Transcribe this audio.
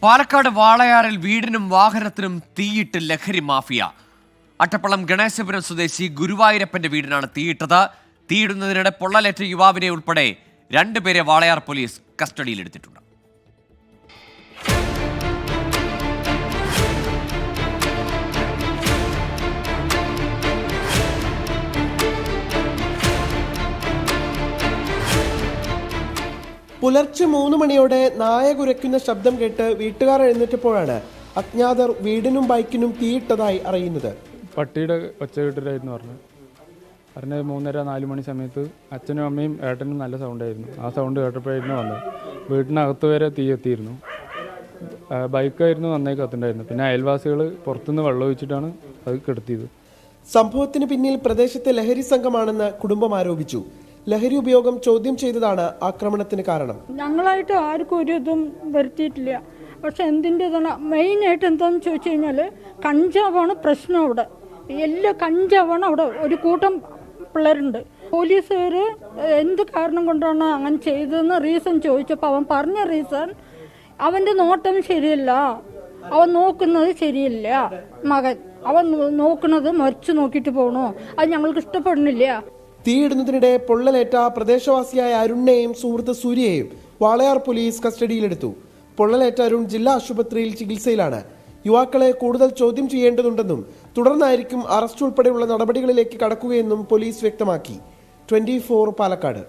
പാലക്കാട് വാളയാറിൽ വീടിനും വാഹനത്തിനും തീയിട്ട് ലഹരി മാഫിയ. അട്ടപ്പള്ളം ഗണേശപുരം സ്വദേശി ഗുരുവായൂരപ്പന്റെ വീടിനാണ് തീയിട്ടത്. തീയിടുന്നതിനിടെ പൊള്ളലേറ്റ യുവാവിനെ ഉൾപ്പെടെ 2 പേരെ വാളയാർ പോലീസ് കസ്റ്റഡിയിലെടുത്തിട്ടുണ്ട്. പുലർച്ചെ 3 മണിയോടെ നായ കുരയ്ക്കുന്ന ശബ്ദം കേട്ട് വീട്ടുകാർ എഴുന്നേറ്റപ്പോഴാണ് അജ്ഞാതർ വീടിനും ബൈക്കിനും തീയിട്ടതായി അറിയുന്നത്. പട്ടിയുടെ ഒച്ച കേട്ടിട്ടായിരുന്നു പറഞ്ഞത് 3:30-4 മണി സമയത്ത് അച്ഛനും അമ്മയും ഏട്ടനും നല്ല സൗണ്ടായിരുന്നു. ആ സൗണ്ട് കേട്ടപ്പോഴായിരുന്നു വന്നത്. വീട്ടിനകത്ത് വരെ തീ എത്തിയിരുന്നു. ബൈക്കായിരുന്നു നന്നായി കത്തുണ്ടായിരുന്നു. പിന്നെ അയൽവാസികൾ പുറത്തുനിന്ന് വെള്ളം ഒഴിച്ചിട്ടാണ് അത് കെടുത്തിയത്. സംഭവത്തിന് പിന്നിൽ പ്രദേശത്തെ ലഹരി സംഘമാണെന്ന് കുടുംബം ആരോപിച്ചു. ലഹരി ഉപയോഗം ചോദ്യം ചെയ്തതാണ് ആക്രമണത്തിന് കാരണം. ഞങ്ങളായിട്ട് ആർക്കും ഒരു ഇതും വരുത്തിയിട്ടില്ല. പക്ഷെ എന്തിൻ്റെ ഇതാണ് മെയിനായിട്ട് എന്താണെന്ന് ചോദിച്ചു കഴിഞ്ഞാൽ കഞ്ചാവാണ് പ്രശ്നം. അവിടെ എല്ലാ കഞ്ചാവാണ്. അവിടെ ഒരു കൂട്ടം പിള്ളേരുണ്ട്. പോലീസുകാർ എന്ത് കാരണം കൊണ്ടാണ് അങ്ങനെ ചെയ്തതെന്ന് റീസൺ ചോദിച്ചപ്പോൾ അവൻ പറഞ്ഞ റീസൺ അവൻ്റെ നോട്ടം ശരിയല്ല, അവൻ നോക്കുന്നത് ശരിയല്ല. മകൻ അവൻ നോക്കുന്നത് മറിച്ച് നോക്കിയിട്ട് പോകണോ, അത് ഞങ്ങൾക്ക് ഇഷ്ടപ്പെടുന്നില്ല. തീയിടുന്നതിനിടെ പൊള്ളലേറ്റ പ്രദേശവാസിയായ അരുണിനെയും സുഹൃത്ത് സൂര്യയെയും വാളയാർ പോലീസ് കസ്റ്റഡിയിലെടുത്തു. പൊള്ളലേറ്റ അരുൺ ജില്ലാ ആശുപത്രിയിൽ ചികിത്സയിലാണ്. യുവാക്കളെ കൂടുതൽ ചോദ്യം ചെയ്യേണ്ടതുണ്ടെന്നും തുടർന്നായിരിക്കും അറസ്റ്റ് ഉൾപ്പെടെയുള്ള നടപടികളിലേക്ക് കടക്കുകയെന്നും പോലീസ് വ്യക്തമാക്കി. 24 പാലക്കാട്.